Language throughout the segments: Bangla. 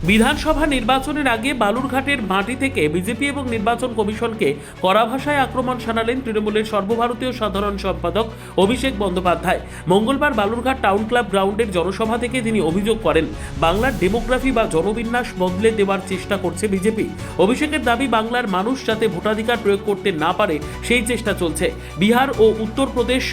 বিধানসভা নির্বাচনের আগে বালুরঘাটের মাটি থেকে বিজেপি এবং নির্বাচন কমিশনকে কড়া ভাষায় আক্রমণ শানালেন তৃণমূলের সর্বভারতীয় সাধারণ সম্পাদক অভিষেক বন্দ্যোপাধ্যায়। মঙ্গলবার বালুরঘাট টাউন ক্লাব গ্রাউন্ডের জনসভা থেকে তিনি অভিযোগ করেন, বাংলার ডেমোগ্রাফি বা জনবিন্যাস বদলে দেওয়ার চেষ্টা করছে বিজেপি। অভিষেকের দাবি, বাংলার মানুষ যাতে ভোটাধিকার প্রয়োগ করতে না পারে সেই চেষ্টা চলছে। বিহার ও উত্তরপ্রদেশ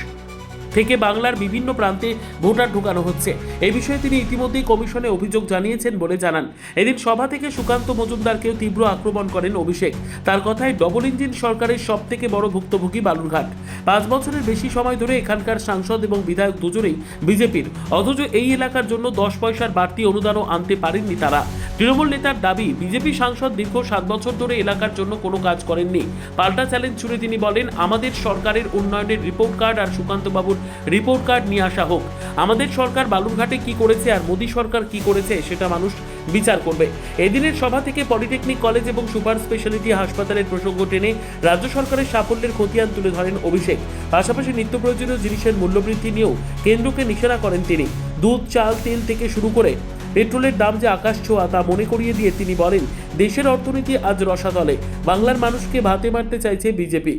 থেকে বাংলার বিভিন্ন প্রান্তে ভোটার ঢোকানো হচ্ছে। এই বিষয়ে তিনি ইতিমধ্যেই কমিশনে অভিযোগ জানিয়েছেন বলে জানান। এদিন সভা থেকে সুকান্ত মজুমদারকেও তীব্র আক্রমণ করেন অভিষেক। তার কথায়, ডবল ইঞ্জিন সরকারের সবথেকে বড় ভুক্তভোগী বালুরঘাট। 5 বছরের বেশি সময় ধরে এখানকার সাংসদ এবং বিধায়ক দুজনেই বিজেপির, অথচ এই এলাকার জন্য 10 পয়সার বাড়তি অনুদানও আনতে পারেননি তারা। তৃণমূল নেতার দাবি, বিজেপি সাংসদ দীর্ঘ 7 বছর ধরে এলাকার জন্য কোনো কাজ করেননি। পাল্টা চ্যালেঞ্জ ছুড়ে তিনি বলেন, আমাদের সরকারের উন্নয়নের রিপোর্ট কার্ড আর সুকান্ত বাবুর রিপোর্ট কার্ড নিয়ে আসা হোক। আমাদের সরকার বালুরঘাটে কি করেছে আর মোদী সরকার কি করেছে সেটা মানুষ বিচার করবে। এদিনের সভা থেকে পলিটেকনিক কলেজ এবং সুপার স্পেশালিটি হাসপাতালের প্রসঙ্গ টেনে রাজ্য সরকারের সাফল্যের খতিয়ান তুলে ধরেন অভিষেক। পাশাপাশি নিত্য প্রয়োজনীয় জিনিসের মূল্যবৃদ্ধি নিয়েও কেন্দ্রকে নিশানা করেন তিনি। দুধ, চাল, তেল থেকে শুরু করে পেট্রোলের দাম যে আকাশ ছোঁয়া তা মনে করিয়ে দিয়ে তিনি বলেন, দেশের অর্থনীতি আজ রসাতলে। বাংলার মানুষকে ভাতে মারতে চাইছে বিজেপি।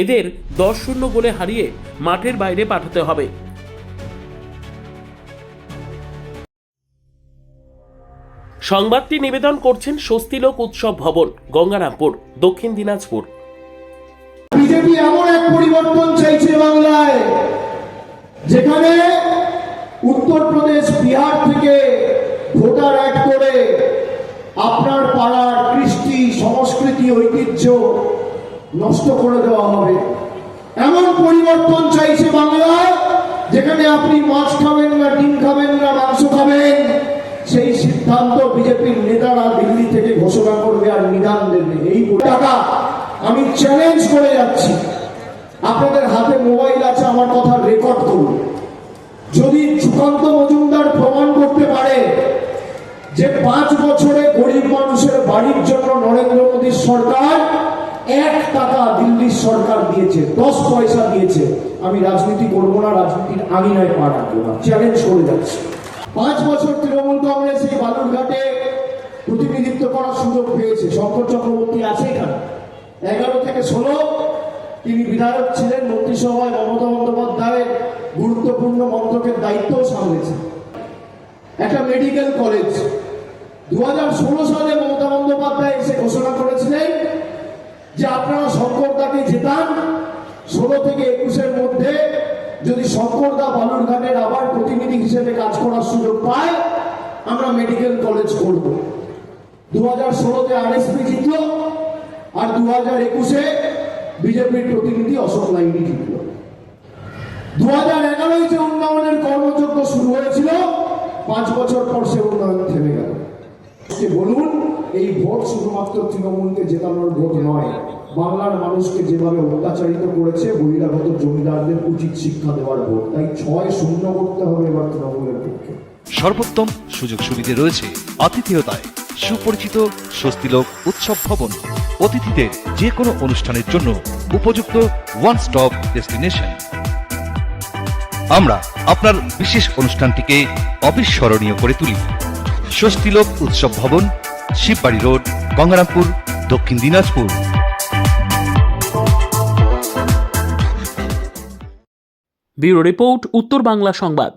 এদের 10-0 গোলে হারিয়ে মাঠের বাইরে পাঠাতে হবে। সংবাদটি নিবেদন করছেন স্বস্তিলোক উৎসব ভবন, গঙ্গারামপুর, দক্ষিণ দিনাজপুর। বিজেপি এমন এক পরিবর্তন চাইছে বাংলায়, যেখানে উত্তরপ্রদেশ, বিহার থেকে ভোটার অ্যাড করে আপনার পাড়ার কৃষ্টি, সংস্কৃতি, ঐতিহ্য নষ্ট করে দেওয়া হবে। এমন পরিবর্তন চাইছে বাংলায়, যেখানে আপনি মাছ খাবেন না, ডিম খাবেন না, মাংস খাবেন, সেই সিদ্ধান্ত বিজেপির নেতারা দিল্লি থেকে ঘোষণা করবে আর নিদান দেবে। এই টাকা আমি চ্যালেঞ্জ করে যাচ্ছি, আপনাদের হাতে মোবাইল আছে, আমার কথা রেকর্ড করুন। যদি সুকান্ত মজুমদার প্রমাণ করতে পারে যে 5 বছরে গরিব মানুষের বাড়ির জন্য নরেন্দ্র মোদীর সরকার 1 টাকা দিল্লির সরকার দিয়েছে, 10 পয়সা দিয়েছে, আমি রাজনীতি করবো না, রাজনীতির আঙিনায় পা রাখবো না, চ্যালেঞ্জ করে যাচ্ছি। 5 বছর তৃণমূল কংগ্রেস এই বালুরঘাটে প্রতিনিধিত্ব করার সুযোগ পেয়েছে। শঙ্কর চক্রবর্তী আছে এখানে, 11 থেকে 16 তিনি বিধায়ক ছিলেন, মন্ত্রিসভায় মমতা বন্দ্যোপাধ্যায়ের গুরুত্বপূর্ণ মন্ত্রকের দায়িত্বও সামলেছেন। একটা মেডিকেল কলেজ 2016 সালে মমতা বন্দ্যোপাধ্যায় এসে ঘোষণা করেছিলেন যে আপনারা শঙ্করদাকে জেতান, 16 থেকে 21-এর মধ্যে যদি শঙ্করদা বালুরঘাটের আবার প্রতিনিধি হিসেবে কাজ করার সুযোগ পায়, আমরা মেডিকেল কলেজ করব। 2016-তে আরএসপি জিতল, আর 2021-এ বিজেপির প্রতিনিধি অশোক লাহিড়ী জিতল। 2011-য় যে উন্নয়নের কর্মযজ্ঞ শুরু হয়েছিল, 5 বছর পর সে উন্নয়ন থেমে গেল। বলুন, এই ভোট শুধুমাত্র তৃণমূলকে জেতানোর ভোট নয়, বাংলার মানুষকে যেভাবে অত্যাচারিত করেছে বহিরাগত জমিদারদের উচিত শিক্ষা দেওয়ার ভোট। তাই 6-0 করতে হবে এবার তৃণমূলের পক্ষে। সর্বোত্তম সুযোগ সুবিধা রয়েছে আতিথেয়তায়। সুপরিচিত স্বস্তিলোক উৎসব ভবন, অতিথিদের যে কোনো অনুষ্ঠানের জন্য উপযুক্ত ওয়ান স্টপ ডেস্টিনেশন। আমরা আপনার বিশেষ অনুষ্ঠানটিকে অবিস্মরণীয় করে তুলি। স্বস্তিলোক উৎসব ভবন, শিববাড়ি রোড, গঙ্গারামপুর, দক্ষিণ দিনাজপুর। ব্যুরো রিপোর্ট, উত্তর বাংলা সংবাদ।